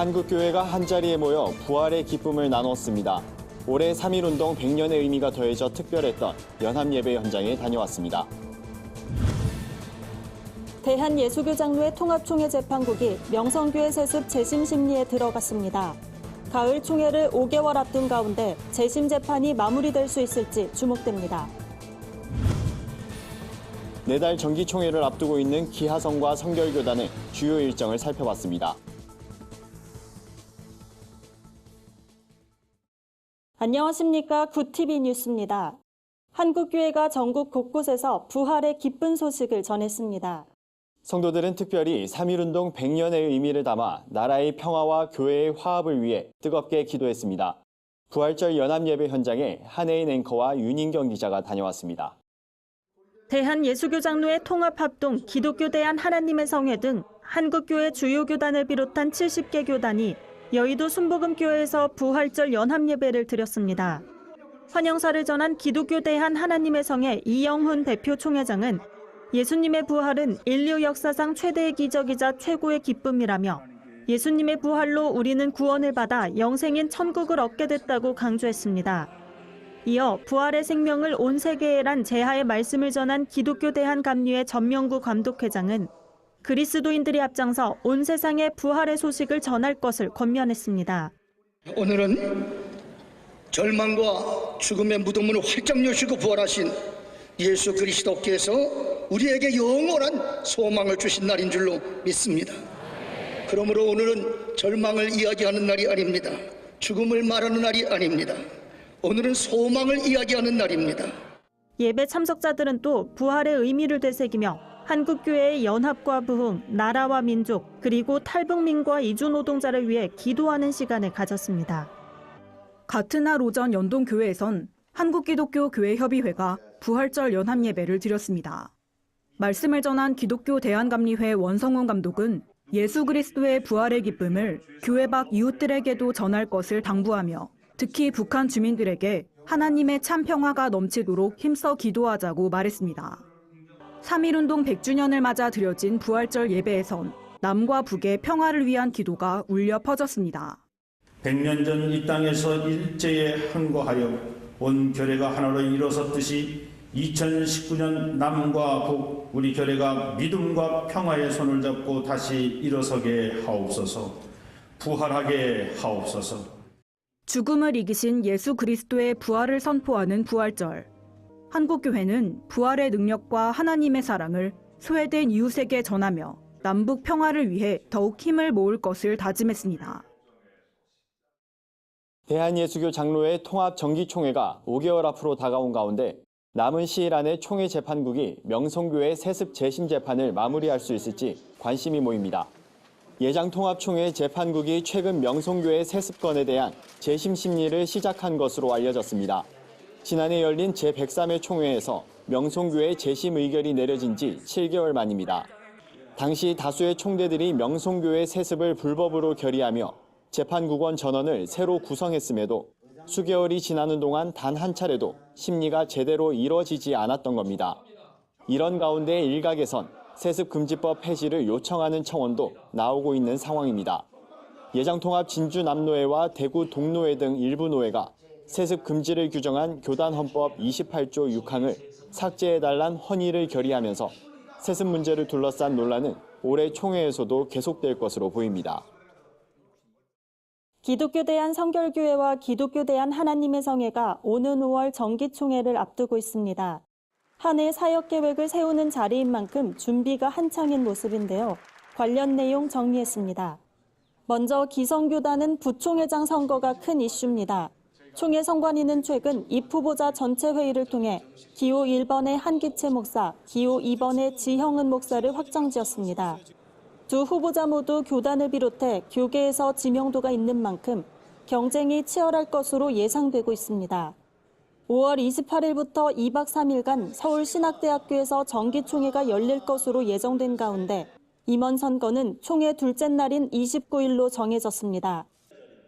한국교회가 한자리에 모여 부활의 기쁨을 나눴습니다. 올해 3.1운동 100년의 의미가 더해져 특별했던 연합예배 현장에 다녀왔습니다. 대한예수교 장로회 통합총회 재판국이 명성교회 세습 재심 심리에 들어갔습니다. 가을 총회를 5개월 앞둔 가운데 재심 재판이 마무리될 수 있을지 주목됩니다. 내달 정기총회를 앞두고 있는 기하성과 성결교단의 주요 일정을 살펴봤습니다. 안녕하십니까. 굿TV 뉴스입니다. 한국교회가 전국 곳곳에서 부활의 기쁜 소식을 전했습니다. 성도들은 특별히 3.1운동 100년의 의미를 담아 나라의 평화와 교회의 화합을 위해 뜨겁게 기도했습니다. 부활절 연합예배 현장에 한혜인 앵커와 윤인경 기자가 다녀왔습니다. 대한예수교 장로회 통합합동 기독교 대한 하나님의 성회 등 한국교회 주요 교단을 비롯한 70개 교단이 여의도 순복음교회에서 부활절 연합예배를 드렸습니다. 환영사를 전한 기독교 대한 하나님의 성회 이영훈 대표 총회장은 예수님의 부활은 인류 역사상 최대의 기적이자 최고의 기쁨이라며 예수님의 부활로 우리는 구원을 받아 영생인 천국을 얻게 됐다고 강조했습니다. 이어 부활의 생명을 온 세계에 란 제하의 말씀을 전한 기독교 대한감리회 전명구 감독회장은 그리스도인들이 앞장서 온 세상에 부활의 소식을 전할 것을 권면했습니다. 오늘은 절망과 죽음의 무덤을 활짝 여시고 부활하신 예수 그리스도께서 우리에게 영원한 소망을 주신 날인 줄로 믿습니다. 그러므로 오늘은 절망을 이야기하는 날이 아닙니다. 죽음을 말하는 날이 아닙니다. 오늘은 소망을 이야기하는 날입니다. 예배 참석자들은 또 부활의 의미를 되새기며 한국교회의 연합과 부흥, 나라와 민족, 그리고 탈북민과 이주노동자를 위해 기도하는 시간을 가졌습니다. 같은 날 오전 연동교회에선 한국기독교교회협의회가 부활절 연합예배를 드렸습니다. 말씀을 전한 기독교 대한감리회 원성훈 감독은 예수 그리스도의 부활의 기쁨을 교회 밖 이웃들에게도 전할 것을 당부하며 특히 북한 주민들에게 하나님의 참 평화가 넘치도록 힘써 기도하자고 말했습니다. 3.1운동 100주년을 맞아 드려진 부활절 예배에선 남과 북의 평화를 위한 기도가 울려 퍼졌습니다. 100년 전 이 땅에서 일제에 항거하여 온 결례가 하나로 일어섰듯이 2019년 남과 북 우리 결례가 믿음과 평화의 손을 잡고 다시 일어서게 하옵소서. 부활하게 하옵소서. 죽음을 이기신 예수 그리스도의 부활을 선포하는 부활절. 한국교회는 부활의 능력과 하나님의 사랑을 소외된 이웃에게 전하며 남북 평화를 위해 더욱 힘을 모을 것을 다짐했습니다. 대한예수교 장로회 통합 정기총회가 5개월 앞으로 다가온 가운데 남은 시일 안에 총회 재판국이 명성교회 세습 재심 재판을 마무리할 수 있을지 관심이 모입니다. 예장통합총회 재판국이 최근 명성교회 세습건에 대한 재심 심리를 시작한 것으로 알려졌습니다. 지난해 열린 제103회 총회에서 명성교회 재심 의결이 내려진 지 7개월 만입니다. 당시 다수의 총대들이 명성교회 세습을 불법으로 결의하며 재판국원 전원을 새로 구성했음에도 수개월이 지나는 동안 단 한 차례도 심리가 제대로 이뤄지지 않았던 겁니다. 이런 가운데 일각에선 세습금지법 폐지를 요청하는 청원도 나오고 있는 상황입니다. 예장통합 진주남노회와 대구 동노회 등 일부 노회가 세습 금지를 규정한 교단헌법 28조 6항을 삭제해달란 헌의를 결의하면서 세습 문제를 둘러싼 논란은 올해 총회에서도 계속될 것으로 보입니다. 기독교 대한 성결교회와 기독교 대한 하나님의 성회가 오는 5월 정기총회를 앞두고 있습니다. 한 해 사역 계획을 세우는 자리인 만큼 준비가 한창인 모습인데요. 관련 내용 정리했습니다. 먼저 기성교단은 부총회장 선거가 큰 이슈입니다. 총회 선관위는 최근 입 후보자 전체 회의를 통해 기호 1번의 한기채 목사, 기호 2번의 지형은 목사를 확정지었습니다. 두 후보자 모두 교단을 비롯해 교계에서 지명도가 있는 만큼 경쟁이 치열할 것으로 예상되고 있습니다. 5월 28일부터 2박 3일간 서울신학대학교에서 정기총회가 열릴 것으로 예정된 가운데 임원 선거는 총회 둘째 날인 29일로 정해졌습니다.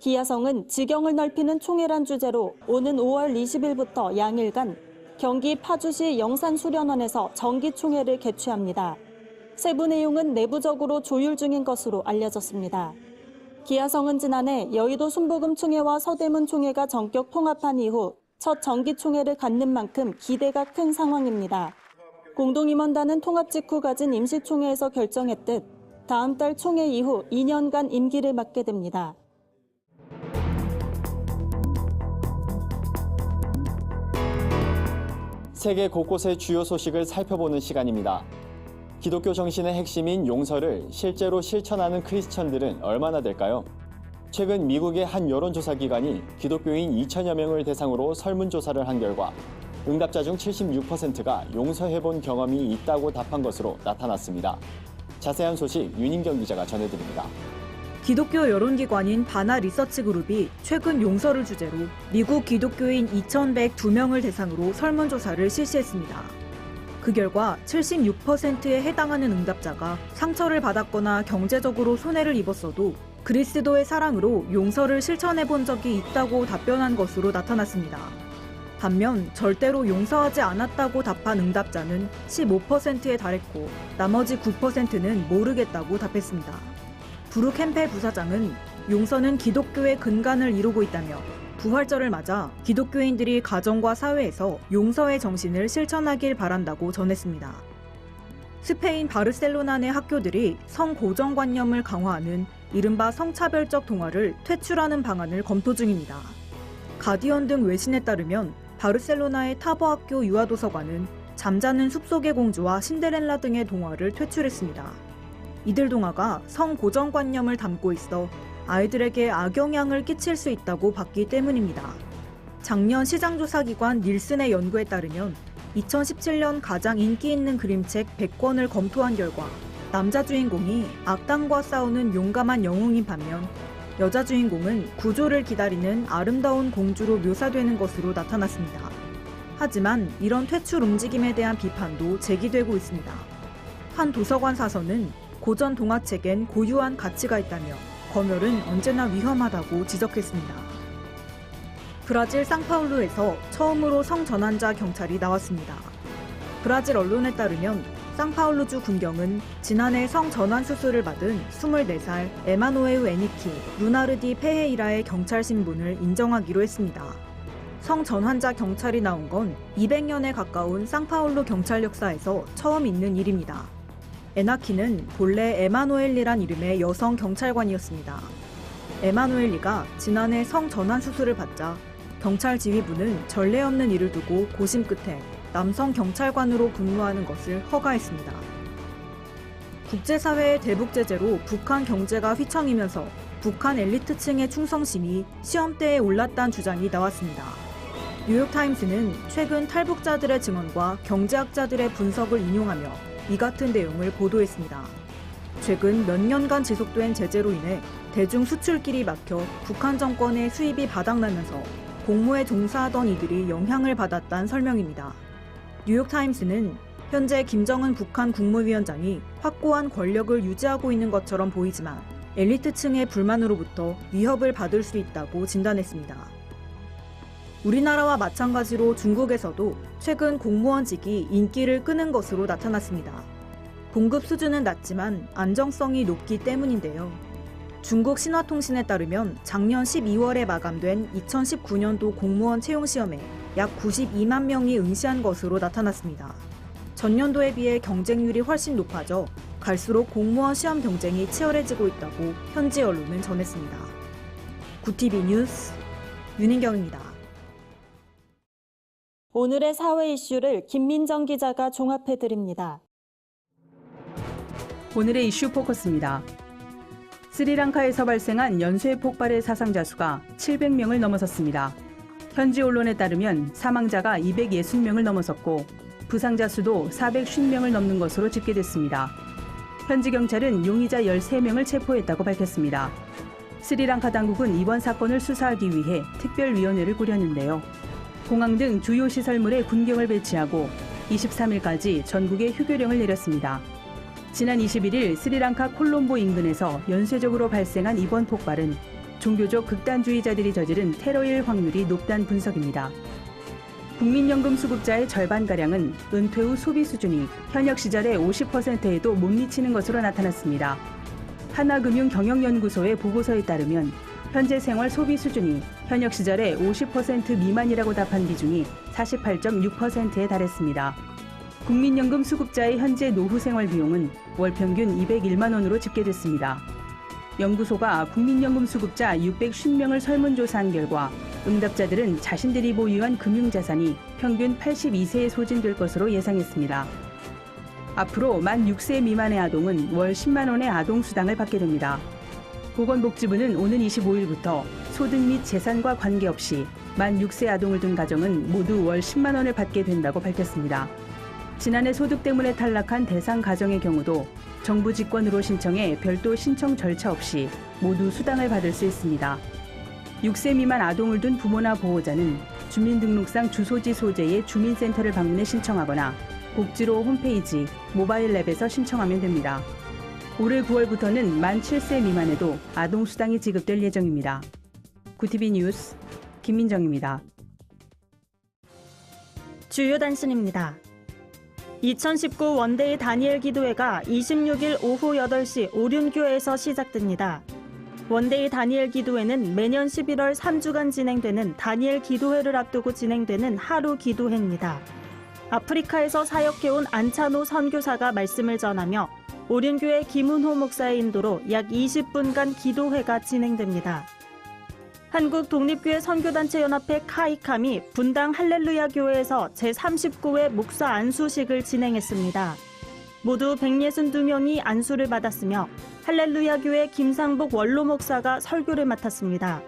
기하성은 지경을 넓히는 총회란 주제로 오는 5월 20일부터 양일간 경기 파주시 영산수련원에서 정기총회를 개최합니다. 세부 내용은 내부적으로 조율 중인 것으로 알려졌습니다. 기아성은 지난해 여의도 순복음총회와 서대문 총회가 전격 통합한 이후 첫 정기총회를 갖는 만큼 기대가 큰 상황입니다. 공동임원단은 통합 직후 가진 임시총회에서 결정했듯 다음 달 총회 이후 2년간 임기를 맡게 됩니다. 세계 곳곳의 주요 소식을 살펴보는 시간입니다. 기독교 정신의 핵심인 용서를 실제로 실천하는 크리스천들은 얼마나 될까요? 최근 미국의 한 여론조사 기관이 기독교인 2천여 명을 대상으로 설문조사를 한 결과 응답자 중 76%가 용서해본 경험이 있다고 답한 것으로 나타났습니다. 자세한 소식 윤인경 기자가 전해드립니다. 기독교 여론기관인 바나 리서치 그룹이 최근 용서를 주제로 미국 기독교인 2,102명을 대상으로 설문조사를 실시했습니다. 그 결과 76%에 해당하는 응답자가 상처를 받았거나 경제적으로 손해를 입었어도 그리스도의 사랑으로 용서를 실천해 본 적이 있다고 답변한 것으로 나타났습니다. 반면 절대로 용서하지 않았다고 답한 응답자는 15%에 달했고 나머지 9%는 모르겠다고 답했습니다. 브룩 캠펠 부사장은 용서는 기독교의 근간을 이루고 있다며 부활절을 맞아 기독교인들이 가정과 사회에서 용서의 정신을 실천하길 바란다고 전했습니다. 스페인 바르셀로나 내 학교들이 성고정관념을 강화하는 이른바 성차별적 동화를 퇴출하는 방안을 검토 중입니다. 가디언 등 외신에 따르면 바르셀로나의 타보학교 유아도서관은 잠자는 숲속의 공주와 신데렐라 등의 동화를 퇴출했습니다. 이들 동화가 성고정관념을 담고 있어 아이들에게 악영향을 끼칠 수 있다고 봤기 때문입니다. 작년 시장조사기관 닐슨의 연구에 따르면 2017년 가장 인기 있는 그림책 100권을 검토한 결과 남자 주인공이 악당과 싸우는 용감한 영웅인 반면 여자 주인공은 구조를 기다리는 아름다운 공주로 묘사되는 것으로 나타났습니다. 하지만 이런 퇴출 움직임에 대한 비판도 제기되고 있습니다. 한 도서관 사서는 고전 동화책엔 고유한 가치가 있다며 검열은 언제나 위험하다고 지적했습니다. 브라질 상파울루에서 처음으로 성전환자 경찰이 나왔습니다. 브라질 언론에 따르면 상파울루주 군경은 지난해 성전환 수술을 받은 24살 에마누에우 에니키 루나르디 페헤이라의 경찰 신분을 인정하기로 했습니다. 성전환자 경찰이 나온 건 200년에 가까운 상파울루 경찰 역사에서 처음 있는 일입니다. 에나키는 본래 에마누엘리란 이름의 여성 경찰관이었습니다. 에마누엘리가 지난해 성전환 수술을 받자 경찰 지휘부는 전례 없는 일을 두고 고심 끝에 남성 경찰관으로 근무하는 것을 허가했습니다. 국제사회의 대북 제재로 북한 경제가 휘청이면서 북한 엘리트층의 충성심이 시험대에 올랐다는 주장이 나왔습니다. 뉴욕타임스는 최근 탈북자들의 증언과 경제학자들의 분석을 인용하며 이 같은 내용을 보도했습니다. 최근 몇 년간 지속된 제재로 인해 대중 수출길이 막혀 북한 정권의 수입이 바닥나면서 공무에 종사하던 이들이 영향을 받았다는 설명입니다. 뉴욕타임스는 현재 김정은 북한 국무위원장이 확고한 권력을 유지하고 있는 것처럼 보이지만 엘리트층의 불만으로부터 위협을 받을 수 있다고 진단했습니다. 우리나라와 마찬가지로 중국에서도 최근 공무원직이 인기를 끄는 것으로 나타났습니다. 봉급 수준은 낮지만 안정성이 높기 때문인데요. 중국 신화통신에 따르면 작년 12월에 마감된 2019년도 공무원 채용시험에 약 92만 명이 응시한 것으로 나타났습니다. 전년도에 비해 경쟁률이 훨씬 높아져 갈수록 공무원 시험 경쟁이 치열해지고 있다고 현지 언론은 전했습니다. 구TV 뉴스 윤인경입니다. 오늘의 사회 이슈를 김민정 기자가 종합해드립니다. 오늘의 이슈 포커스입니다. 스리랑카에서 발생한 연쇄 폭발의 사상자 수가 700명을 넘어섰습니다. 현지 언론에 따르면 사망자가 260명을 넘어섰고 부상자 수도 450명을 넘는 것으로 집계됐습니다. 현지 경찰은 용의자 13명을 체포했다고 밝혔습니다. 스리랑카 당국은 이번 사건을 수사하기 위해 특별위원회를 꾸렸는데요. 공항 등 주요 시설물에 군경을 배치하고 23일까지 전국에 휴교령을 내렸습니다. 지난 21일 스리랑카 콜롬보 인근에서 연쇄적으로 발생한 이번 폭발은 종교적 극단주의자들이 저지른 테러일 확률이 높다는 분석입니다. 국민연금 수급자의 절반가량은 은퇴 후 소비 수준이 현역 시절의 50%에도 못 미치는 것으로 나타났습니다. 하나금융경영연구소의 보고서에 따르면 현재 생활 소비 수준이 현역 시절의 50% 미만이라고 답한 비중이 48.6%에 달했습니다. 국민연금 수급자의 현재 노후 생활 비용은 월 평균 201만 원으로 집계됐습니다. 연구소가 국민연금 수급자 650명을 설문조사한 결과 응답자들은 자신들이 보유한 금융자산이 평균 82세에 소진될 것으로 예상했습니다. 앞으로 만 6세 미만의 아동은 월 10만 원의 아동수당을 받게 됩니다. 보건복지부는 오는 25일부터 소득 및 재산과 관계없이 만 6세 아동을 둔 가정은 모두 월 10만 원을 받게 된다고 밝혔습니다. 지난해 소득 때문에 탈락한 대상 가정의 경우도 정부 직권으로 신청해 별도 신청 절차 없이 모두 수당을 받을 수 있습니다. 6세 미만 아동을 둔 부모나 보호자는 주민등록상 주소지 소재의 주민센터를 방문해 신청하거나 복지로 홈페이지, 모바일 앱에서 신청하면 됩니다. 올해 9월부터는 만 7세 미만에도 아동수당이 지급될 예정입니다. 구티비 뉴스 김민정입니다. 주요 단신입니다. 2019 원데이 다니엘 기도회가 26일 오후 8시 오륜교회에서 시작됩니다. 원데이 다니엘 기도회는 매년 11월 3주간 진행되는 다니엘 기도회를 앞두고 진행되는 하루 기도회입니다. 아프리카에서 사역해온 안찬호 선교사가 말씀을 전하며 오륜교회 김은호 목사의 인도로 약 20분간 기도회가 진행됩니다. 한국독립교회 선교단체연합회 카이캄이 분당 할렐루야 교회에서 제39회 목사 안수식을 진행했습니다. 모두 162명이 안수를 받았으며 할렐루야 교회 김상복 원로 목사가 설교를 맡았습니다.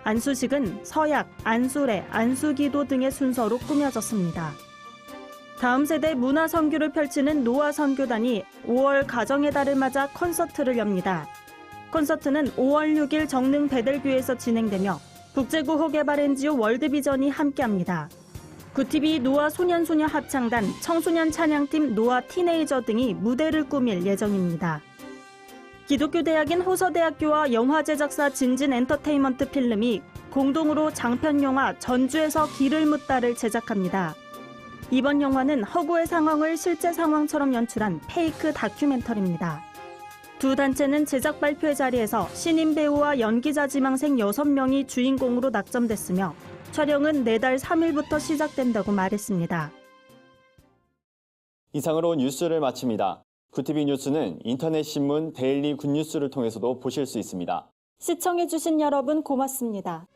안수식은 서약, 안수례, 안수기도 등의 순서로 꾸며졌습니다. 다음 세대 문화 선교를 펼치는 노아 선교단이 5월 가정의 달을 맞아 콘서트를 엽니다. 콘서트는 5월 6일 정릉 베델교에서 진행되며 국제구호 개발 NGO 월드비전이 함께합니다. 구티비 노아 소년소녀 합창단, 청소년 찬양팀 노아 티네이저 등이 무대를 꾸밀 예정입니다. 기독교 대학인 호서대학교와 영화제작사 진진 엔터테인먼트 필름이 공동으로 장편 영화 전주에서 길을 묻다를 제작합니다. 이번 영화는 허구의 상황을 실제 상황처럼 연출한 페이크 다큐멘터리입니다. 두 단체는 제작 발표회 자리에서 신인 배우와 연기자 지망생 6명이 주인공으로 낙점됐으며 촬영은 내달 3일부터 시작된다고 말했습니다. 이상으로 뉴스를 마칩니다. 구티비 뉴스는 인터넷 신문 데일리 굿뉴스를 통해서도 보실 수 있습니다. 시청해주신 여러분 고맙습니다.